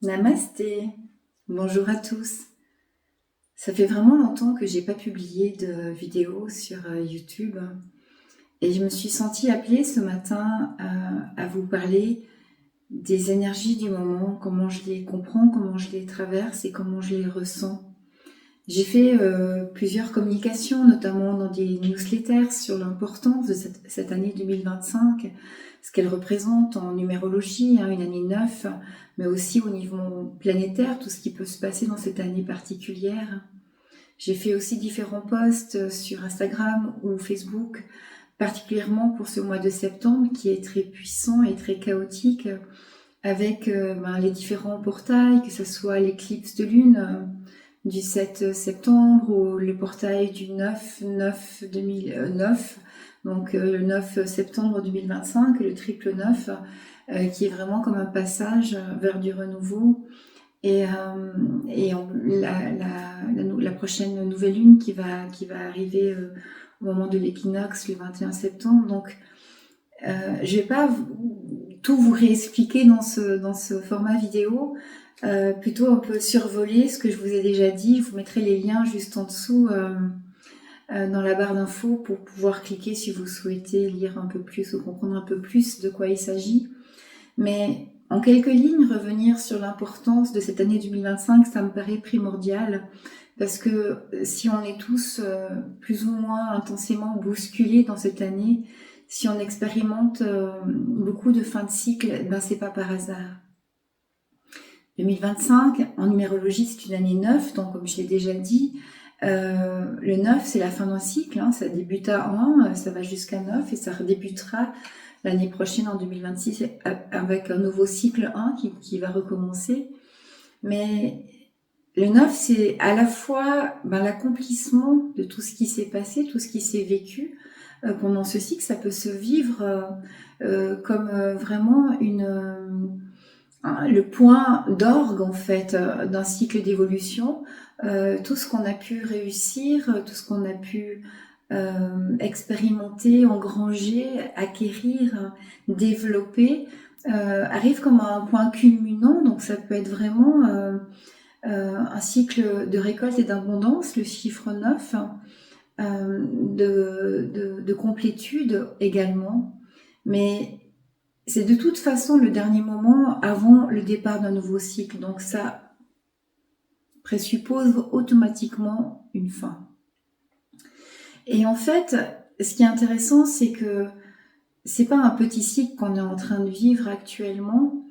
Namasté, bonjour à tous. Ça fait vraiment longtemps que j'ai pas publié de vidéo sur YouTube et je me suis sentie appelée ce matin à vous parler des énergies du moment, comment je les comprends, comment je les traverse et comment je les ressens. J'ai fait plusieurs communications, notamment dans des newsletters sur l'importance de cette année 2025, ce qu'elle représente en numérologie, une année 9, mais aussi au niveau planétaire, tout ce qui peut se passer dans cette année particulière. J'ai fait aussi différents posts sur Instagram ou Facebook, particulièrement pour ce mois de septembre qui est très puissant et très chaotique, avec les différents portails, que ce soit l'éclipse de lune du 7 septembre ou le portail du 9-9-2009, donc le 9 septembre 2025, le triple 9, qui est vraiment comme un passage vers du renouveau. Et la prochaine nouvelle lune qui va arriver au moment de l'équinoxe le 21 septembre. Donc, je vais pas tout vous réexpliquer dans ce format vidéo. Plutôt un peu survoler ce que je vous ai déjà dit. Je vous mettrai les liens juste en dessous dans la barre d'infos pour pouvoir cliquer si vous souhaitez lire un peu plus ou comprendre un peu plus de quoi il s'agit. Mais en quelques lignes, revenir sur l'importance de cette année 2025, ça me paraît primordial parce que si on est tous plus ou moins intensément bousculés dans cette année, si on expérimente beaucoup de fins de cycle, c'est pas par hasard. 2025, en numérologie, c'est une année 9, donc comme je l'ai déjà dit, le 9, c'est la fin d'un cycle, ça débute à 1, ça va jusqu'à 9 et ça redébutera l'année prochaine en 2026 avec un nouveau cycle 1 qui va recommencer. Mais le 9, c'est à la fois l'accomplissement de tout ce qui s'est passé, tout ce qui s'est vécu pendant ce cycle. Ça peut se vivre comme vraiment le point d'orgue en fait d'un cycle d'évolution. Tout ce qu'on a pu réussir, tout ce qu'on a pu expérimenter, engranger, acquérir, développer, arrive comme à un point culminant. Donc ça peut être vraiment un cycle de récolte et d'abondance, le chiffre 9, de complétude également. Mais c'est de toute façon le dernier moment avant le départ d'un nouveau cycle. Donc ça présuppose automatiquement une fin. Et en fait, ce qui est intéressant, c'est que c'est pas un petit cycle qu'on est en train de vivre actuellement.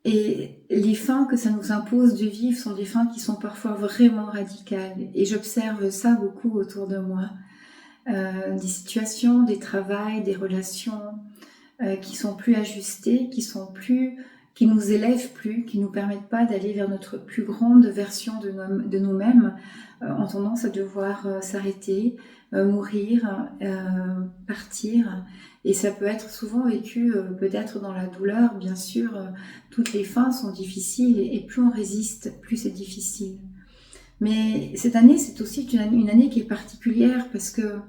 Et les fins que ça nous impose de vivre sont des fins qui sont parfois vraiment radicales. Et j'observe ça beaucoup autour de moi. Des situations, des travails, des relations qui sont plus ajustées, qui nous élèvent plus, qui nous permettent pas d'aller vers notre plus grande version de nous-mêmes, ont tendance à devoir s'arrêter, mourir, partir. Et ça peut être souvent vécu peut-être dans la douleur, bien sûr. Toutes les fins sont difficiles et plus on résiste, plus c'est difficile. Mais cette année, c'est aussi une année qui est particulière parce que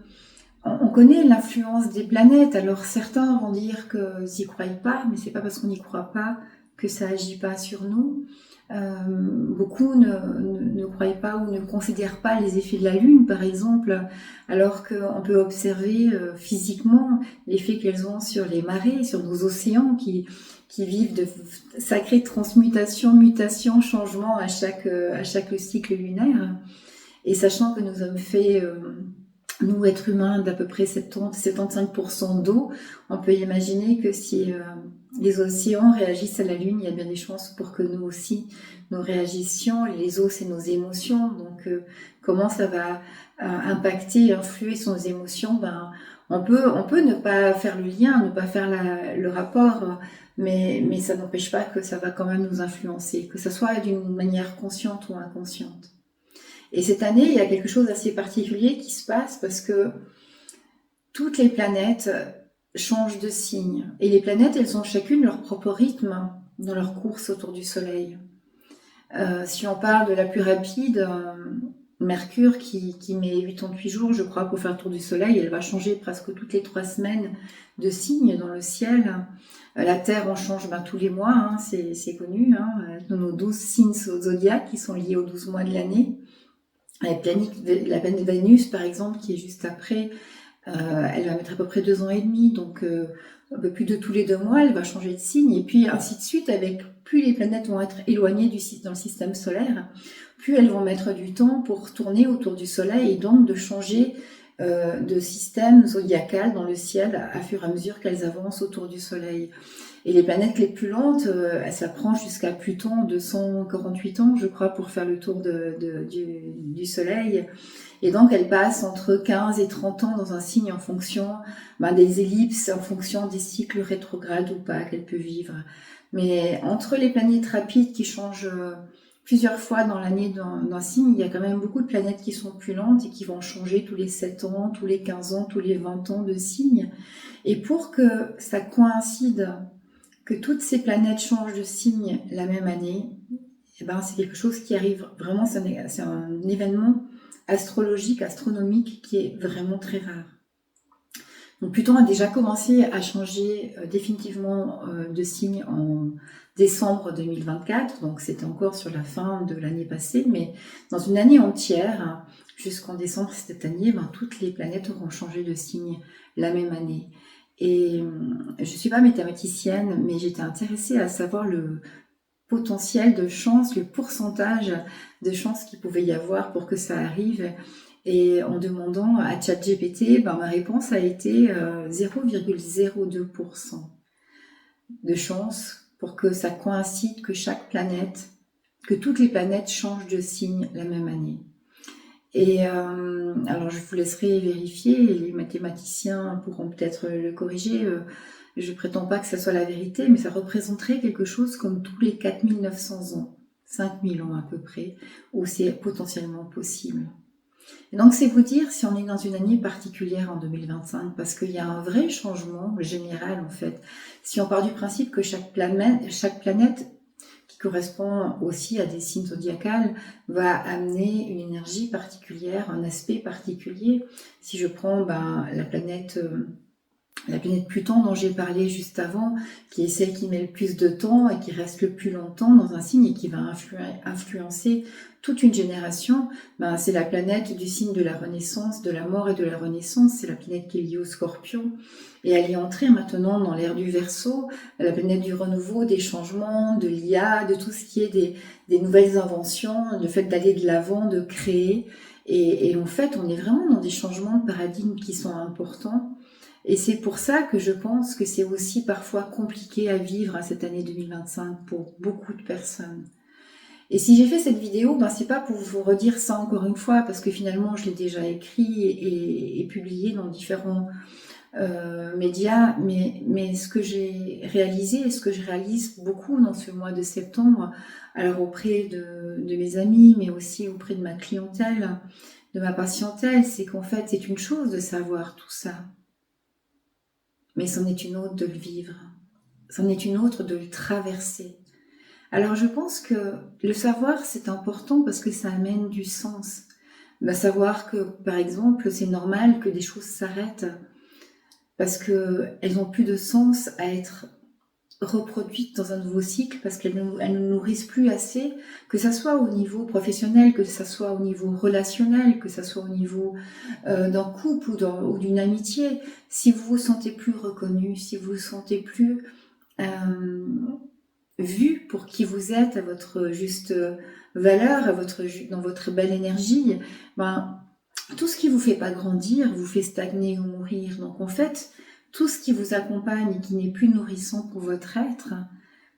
on connaît l'influence des planètes. Alors certains vont dire qu'ils n'y croient pas, mais c'est pas parce qu'on n'y croit pas que ça agit pas sur nous. Beaucoup ne croient pas ou ne considèrent pas les effets de la Lune, par exemple, alors qu'on peut observer physiquement l'effet qu'elles ont sur les marées, sur nos océans qui vivent de sacrées transmutations, mutations, changements à chaque cycle lunaire. Et sachant que nous sommes faits, nous, êtres humains, d'à peu près 75% d'eau, on peut imaginer que si les océans réagissent à la Lune, il y a bien des chances pour que nous aussi, nous réagissions. Les eaux, c'est nos émotions. Donc, comment ça va impacter, influer sur nos émotions? On peut ne pas faire le lien, ne pas faire le rapport, mais ça n'empêche pas que ça va quand même nous influencer, que ça soit d'une manière consciente ou inconsciente. Et cette année, il y a quelque chose d'assez particulier qui se passe parce que toutes les planètes changent de signe. Et les planètes, elles ont chacune leur propre rythme dans leur course autour du Soleil. Si on parle de la plus rapide, Mercure qui met 88 jours, je crois, pour faire le tour du Soleil. Elle va changer presque toutes les 3 semaines de signe dans le ciel. La Terre, on change tous les mois, hein, c'est connu. Hein, nos 12 signes zodiaques qui sont liés aux 12 mois de l'année. La planète Vénus, par exemple, qui est juste après, elle va mettre à peu près 2 ans et demi, donc un peu plus de tous les 2 mois, elle va changer de signe, et puis ainsi de suite, avec plus les planètes vont être éloignées dans le système solaire, plus elles vont mettre du temps pour tourner autour du Soleil, et donc de changer de système zodiacal dans le ciel à fur et à mesure qu'elles avancent autour du Soleil. Et les planètes les plus lentes, ça prend jusqu'à Pluton 248 ans, je crois, pour faire le tour du Soleil. Et donc, elle passe entre 15 et 30 ans dans un signe en fonction des ellipses, en fonction des cycles rétrogrades ou pas qu'elle peut vivre. Mais entre les planètes rapides qui changent plusieurs fois dans l'année d'un signe, il y a quand même beaucoup de planètes qui sont plus lentes et qui vont changer tous les 7 ans, tous les 15 ans, tous les 20 ans de signe. Et pour que ça coïncide, que toutes ces planètes changent de signe la même année, c'est quelque chose qui arrive vraiment, c'est un événement astrologique, astronomique qui est vraiment très rare. Donc Pluton a déjà commencé à changer définitivement de signe en décembre 2024, donc c'était encore sur la fin de l'année passée, mais dans une année entière, jusqu'en décembre cette année, toutes les planètes auront changé de signe la même année. Et je ne suis pas mathématicienne, mais j'étais intéressée à savoir le potentiel de chance, le pourcentage de chance qu'il pouvait y avoir pour que ça arrive. Et en demandant à ChatGPT, ma réponse a été 0,02% de chance pour que ça coïncide que que toutes les planètes changent de signe la même année. Et alors je vous laisserai vérifier, les mathématiciens pourront peut-être le corriger. Je ne prétends pas que ça soit la vérité, mais ça représenterait quelque chose comme tous les 4900 ans, 5000 ans à peu près, où c'est potentiellement possible. Et donc c'est vous dire si on est dans une année particulière en 2025, parce qu'il y a un vrai changement général en fait. Si on part du principe que chaque planète qui correspond aussi à des signes zodiacales, va amener une énergie particulière, un aspect particulier. Si je prends la planète Pluton dont j'ai parlé juste avant, qui est celle qui met le plus de temps et qui reste le plus longtemps dans un signe et qui va influencer toute une génération, c'est la planète du signe de la renaissance, de la mort et de la renaissance. C'est la planète qui est liée au Scorpion. Et elle est entrée maintenant dans l'ère du Verseau, la planète du renouveau, des changements, de l'IA, de tout ce qui est des nouvelles inventions, le fait d'aller de l'avant, de créer. Et en fait, on est vraiment dans des changements de paradigme qui sont importants. Et c'est pour ça que je pense que c'est aussi parfois compliqué à vivre à cette année 2025 pour beaucoup de personnes. Et si j'ai fait cette vidéo, c'est pas pour vous redire ça encore une fois, parce que finalement je l'ai déjà écrit et publié dans différents médias, mais ce que j'ai réalisé et ce que je réalise beaucoup dans ce mois de septembre, alors auprès de mes amis, mais aussi auprès de ma clientèle, de ma patientèle, c'est qu'en fait c'est une chose de savoir tout ça. Mais c'en est une autre de le vivre, c'en est une autre de le traverser. Alors je pense que le savoir c'est important parce que ça amène du sens. Savoir que par exemple c'est normal que des choses s'arrêtent parce qu'elles n'ont plus de sens à être reproduites dans un nouveau cycle parce qu'elles ne nourrissent plus assez, que ça soit au niveau professionnel, que ça soit au niveau relationnel, que ça soit au niveau d'un couple ou d'une amitié. Si vous vous sentez plus reconnu, si vous vous sentez plus vu pour qui vous êtes, à votre juste valeur, dans votre belle énergie, tout ce qui vous fait pas grandir vous fait stagner ou mourir. Donc en fait, tout ce qui vous accompagne et qui n'est plus nourrissant pour votre être,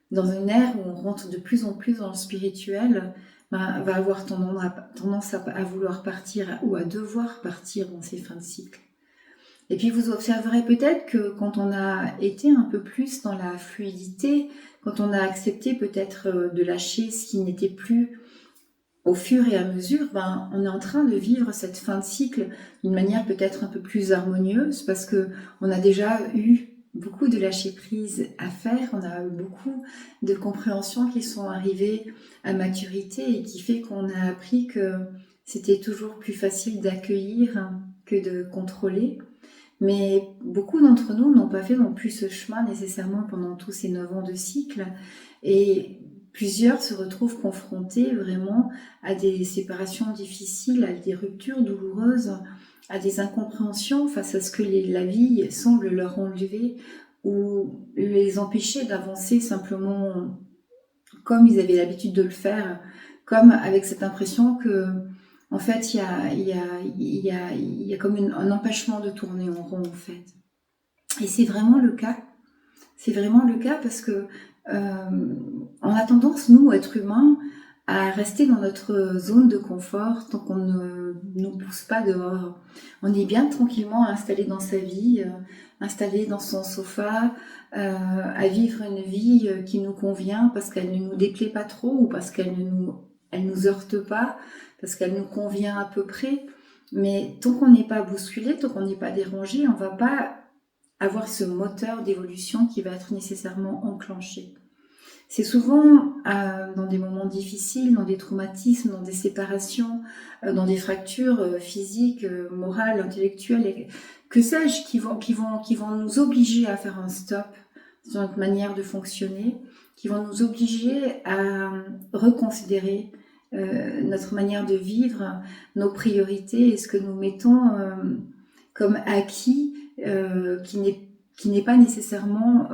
dans une ère où on rentre de plus en plus dans le spirituel, va avoir tendance à vouloir partir ou à devoir partir dans ces fins de cycle. Et puis vous observerez peut-être que quand on a été un peu plus dans la fluidité, quand on a accepté peut-être de lâcher ce qui n'était plus au fur et à mesure, on est en train de vivre cette fin de cycle d'une manière peut-être un peu plus harmonieuse parce que on a déjà eu beaucoup de lâcher prise à faire, on a eu beaucoup de compréhensions qui sont arrivées à maturité et qui fait qu'on a appris que c'était toujours plus facile d'accueillir que de contrôler. Mais beaucoup d'entre nous n'ont pas fait non plus ce chemin nécessairement pendant tous ces 9 ans de cycle. Et plusieurs se retrouvent confrontés vraiment à des séparations difficiles, à des ruptures douloureuses, à des incompréhensions face à ce que la vie semble leur enlever ou les empêcher d'avancer simplement comme ils avaient l'habitude de le faire, comme avec cette impression que, en fait, il y a comme un empêchement de tourner en rond, en fait. Et c'est vraiment le cas. C'est vraiment le cas parce que on a tendance, nous, êtres humains, à rester dans notre zone de confort tant qu'on ne nous pousse pas dehors. On est bien tranquillement installé dans sa vie, installé dans son sofa, à vivre une vie qui nous convient parce qu'elle ne nous déplaît pas trop ou parce qu'elle elle nous heurte pas, parce qu'elle nous convient à peu près. Mais tant qu'on n'est pas bousculé, tant qu'on n'est pas dérangé, on va pas avoir ce moteur d'évolution qui va être nécessairement enclenché. C'est souvent dans des moments difficiles, dans des traumatismes, dans des séparations, dans des fractures physiques, morales, intellectuelles, que sais-je, qui vont nous obliger à faire un stop sur notre manière de fonctionner, qui vont nous obliger à reconsidérer notre manière de vivre, nos priorités et ce que nous mettons comme acquis, qui n'est pas nécessairement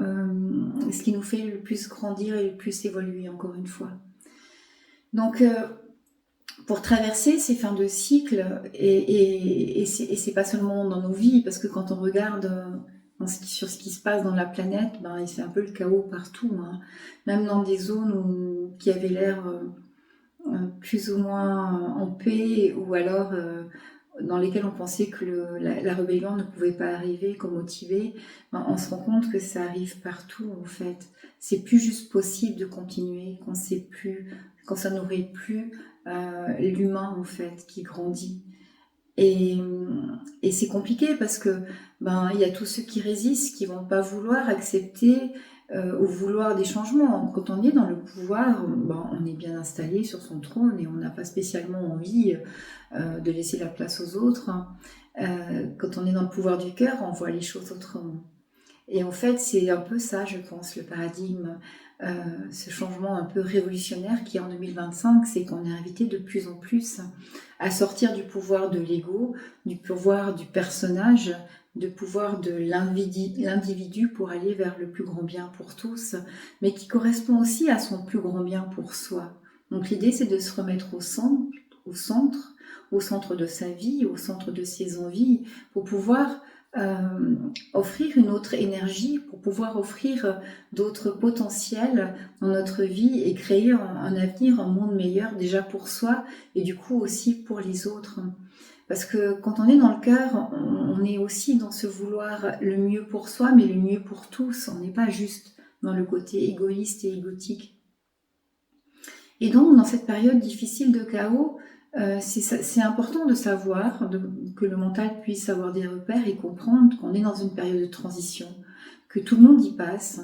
ce qui nous fait le plus grandir et le plus évoluer, encore une fois. Donc, pour traverser ces fins de cycle, et c'est pas seulement dans nos vies, parce que quand on regarde sur ce qui se passe dans la planète, ben, c'est un peu le chaos partout, hein. Même dans des zones qui avaient l'air plus ou moins en paix, ou alors dans lesquelles on pensait que la rébellion ne pouvait pas arriver, qu'on motivait, ben, on se rend compte que ça arrive partout en fait. C'est plus juste possible de continuer quand ça nourrit plus l'humain en fait qui grandit. Et c'est compliqué parce que ben il y a tous ceux qui résistent, qui vont pas vouloir accepter ou vouloir des changements. Quand on est dans le pouvoir, ben, on est bien installé sur son trône et on n'a pas spécialement envie de laisser la place aux autres. Quand on est dans le pouvoir du cœur, on voit les choses autrement. Et en fait, c'est un peu ça, je pense, le paradigme, ce changement un peu révolutionnaire qui est en 2025, c'est qu'on est invité de plus en plus à sortir du pouvoir de l'ego, du pouvoir du personnage, du pouvoir de l'individu pour aller vers le plus grand bien pour tous, mais qui correspond aussi à son plus grand bien pour soi. Donc l'idée, c'est de se remettre au centre de sa vie, au centre de ses envies, pour pouvoir offrir une autre énergie, pour pouvoir offrir d'autres potentiels dans notre vie et créer un avenir, un monde meilleur déjà pour soi et du coup aussi pour les autres. Parce que quand on est dans le cœur, on est aussi dans ce vouloir le mieux pour soi, mais le mieux pour tous. On n'est pas juste dans le côté égoïste et égotique. Et donc, dans cette période difficile de chaos, c'est important de savoir, que le mental puisse avoir des repères et comprendre qu'on est dans une période de transition, que tout le monde y passe,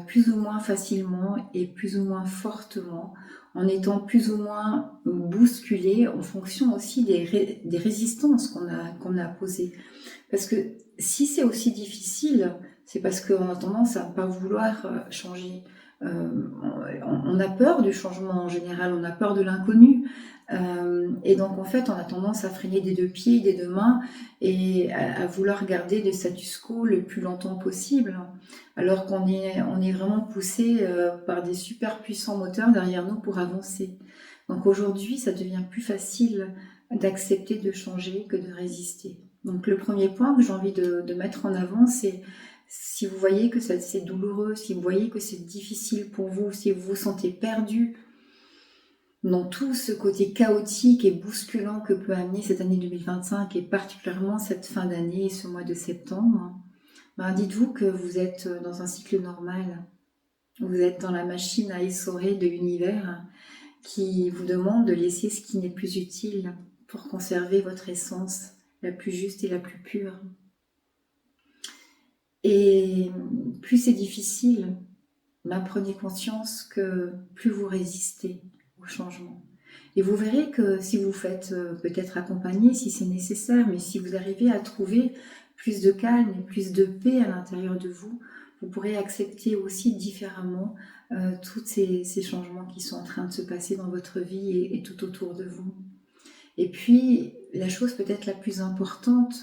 plus ou moins facilement et plus ou moins fortement, en étant plus ou moins bousculé en fonction aussi des résistances qu'on a posées. Parce que si c'est aussi difficile, c'est parce qu'on a tendance à ne pas vouloir changer. On a peur du changement en général, on a peur de l'inconnu. Et donc en fait, on a tendance à freiner des deux pieds, des deux mains et à vouloir garder le status quo le plus longtemps possible, alors on est vraiment poussé par des super puissants moteurs derrière nous pour avancer. Donc aujourd'hui, ça devient plus facile d'accepter de changer que de résister. Donc le premier point que j'ai envie de mettre en avant, c'est si vous voyez que c'est douloureux, si vous voyez que c'est difficile pour vous, si vous vous sentez perdu dans tout ce côté chaotique et bousculant que peut amener cette année 2025 et particulièrement cette fin d'année et ce mois de septembre, ben dites-vous que vous êtes dans un cycle normal. Vous êtes dans la machine à essorer de l'univers qui vous demande de laisser ce qui n'est plus utile pour conserver votre essence la plus juste et la plus pure. Et plus c'est difficile, ben prenez conscience que plus vous résistez au changement. Et vous verrez que si vous faites peut-être accompagner, si c'est nécessaire, mais si vous arrivez à trouver plus de calme et plus de paix à l'intérieur de vous, vous pourrez accepter aussi différemment tous ces changements qui sont en train de se passer dans votre vie et tout autour de vous. Et puis, la chose peut-être la plus importante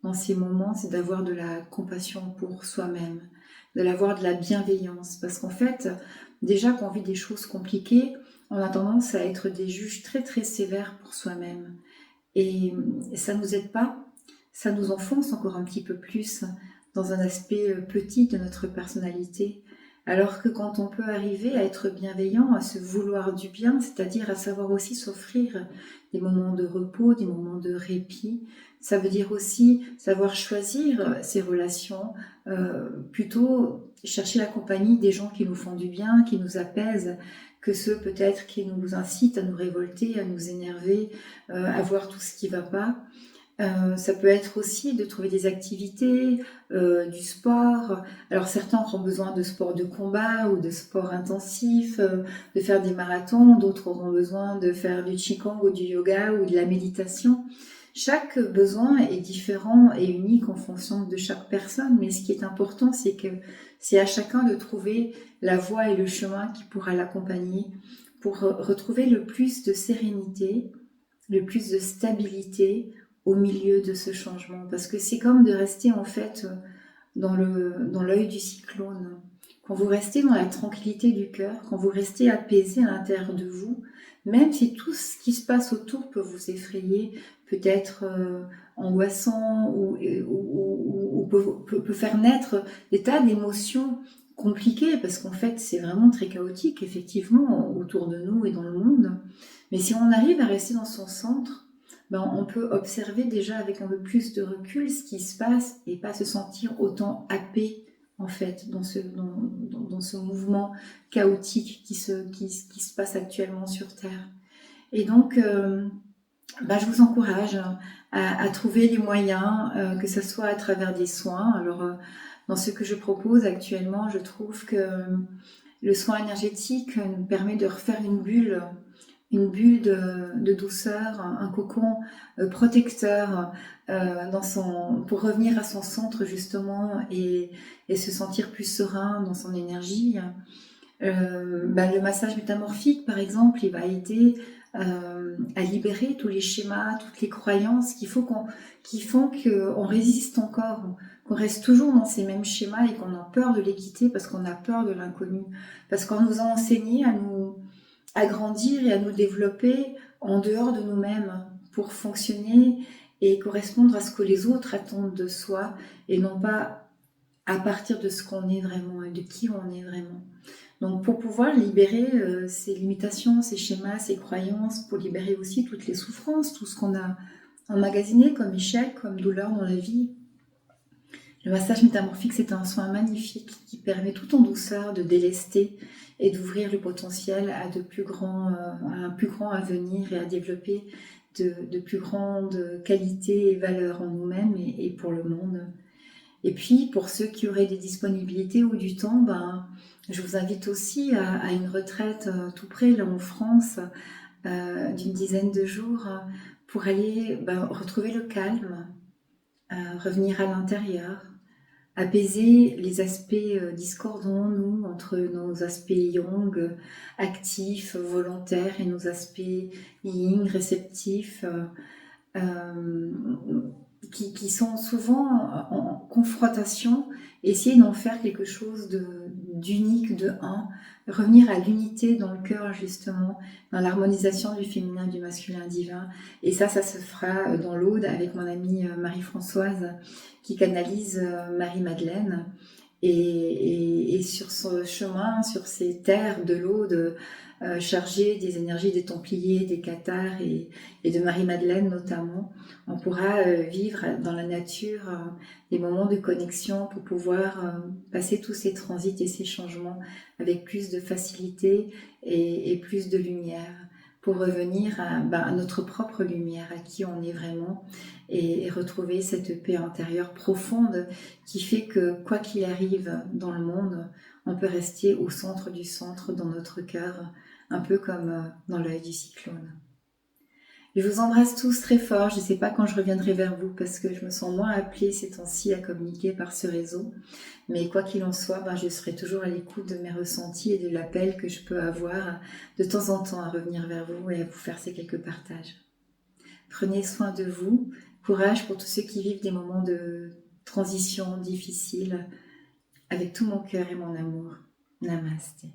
dans ces moments, c'est d'avoir de la compassion pour soi-même, d'avoir de la bienveillance. Parce qu'en fait, déjà qu'on vit des choses compliquées, on a tendance à être des juges très très sévères pour soi-même. Et ça ne nous aide pas, ça nous enfonce encore un petit peu plus dans un aspect petit de notre personnalité. Alors que quand on peut arriver à être bienveillant, à se vouloir du bien, c'est-à-dire à savoir aussi s'offrir des moments de repos, des moments de répit, ça veut dire aussi savoir choisir ses relations, plutôt chercher la compagnie des gens qui nous font du bien, qui nous apaisent, que ceux peut-être qui nous incitent à nous révolter, à nous énerver, à voir tout ce qui ne va pas. Ça peut être aussi de trouver des activités, du sport. Alors certains auront besoin de sport de combat ou de sport intensif, de faire des marathons, d'autres auront besoin de faire du qigong ou du yoga ou de la méditation. Chaque besoin est différent et unique en fonction de chaque personne, mais ce qui est important, c'est que c'est à chacun de trouver la voie et le chemin qui pourra l'accompagner pour retrouver le plus de sérénité, le plus de stabilité au milieu de ce changement. Parce que c'est comme de rester en fait dans l'œil du cyclone. Quand vous restez dans la tranquillité du cœur, quand vous restez apaisé à l'intérieur de vous, même si tout ce qui se passe autour peut vous effrayer, peut être angoissant ou peut faire naître des tas d'émotions compliquées, parce qu'en fait c'est vraiment très chaotique effectivement autour de nous et dans le monde. Mais si on arrive à rester dans son centre, ben, on peut observer déjà avec un peu plus de recul ce qui se passe et pas se sentir autant happé en fait dans ce mouvement chaotique qui se passe actuellement sur Terre. Et donc, ben, je vous encourage à trouver les moyens, que ce soit à travers des soins. Alors, dans ce que je propose actuellement, je trouve que le soin énergétique nous permet de refaire une bulle de douceur, un cocon protecteur pour revenir à son centre justement et se sentir plus serein dans son énergie. Le massage métamorphique par exemple, il va aider à libérer tous les schémas, toutes les croyances qui font qu'on résiste encore, qu'on reste toujours dans ces mêmes schémas et qu'on a peur de les quitter parce qu'on a peur de l'inconnu, parce qu'on nous a enseigné à grandir et à nous développer en dehors de nous-mêmes pour fonctionner et correspondre à ce que les autres attendent de soi et non pas à partir de ce qu'on est vraiment et de qui on est vraiment. Donc pour pouvoir libérer ces limitations, ces schémas, ces croyances, pour libérer aussi toutes les souffrances, tout ce qu'on a emmagasiné comme échec, comme douleur dans la vie, le massage métamorphique, c'est un soin magnifique qui permet tout en douceur de délester et d'ouvrir le potentiel à un plus grand avenir et à développer de plus grandes qualités et valeurs en nous-mêmes et pour le monde. Et puis, pour ceux qui auraient des disponibilités ou du temps, je vous invite aussi à une retraite tout près, là en France, d'une dizaine de jours, pour aller retrouver le calme, revenir à l'intérieur, apaiser les aspects discordants, nous, entre nos aspects yang, actifs, volontaires, et nos aspects yin, réceptifs, qui sont souvent en confrontation, essayer d'en faire quelque chose d'unique, de un, revenir à l'unité dans le cœur justement, dans l'harmonisation du féminin, du masculin divin. Et ça se fera dans l'Aude avec mon amie Marie-Françoise qui canalise Marie-Madeleine. Et sur ce chemin, sur ces terres de l'Aude, chargées des énergies des Templiers, des Cathars et de Marie-Madeleine notamment, on pourra vivre dans la nature des moments de connexion pour pouvoir passer tous ces transits et ces changements avec plus de facilité et plus de lumière, pour revenir à notre propre lumière, à qui on est vraiment, et retrouver cette paix intérieure profonde qui fait que quoi qu'il arrive dans le monde, on peut rester au centre du centre, dans notre cœur, un peu comme dans l'œil du cyclone. Je vous embrasse tous très fort. Je ne sais pas quand je reviendrai vers vous parce que je me sens moins appelée ces temps-ci à communiquer par ce réseau. Mais quoi qu'il en soit, je serai toujours à l'écoute de mes ressentis et de l'appel que je peux avoir de temps en temps à revenir vers vous et à vous faire ces quelques partages. Prenez soin de vous. Courage pour tous ceux qui vivent des moments de transition difficiles. Avec tout mon cœur et mon amour. Namasté.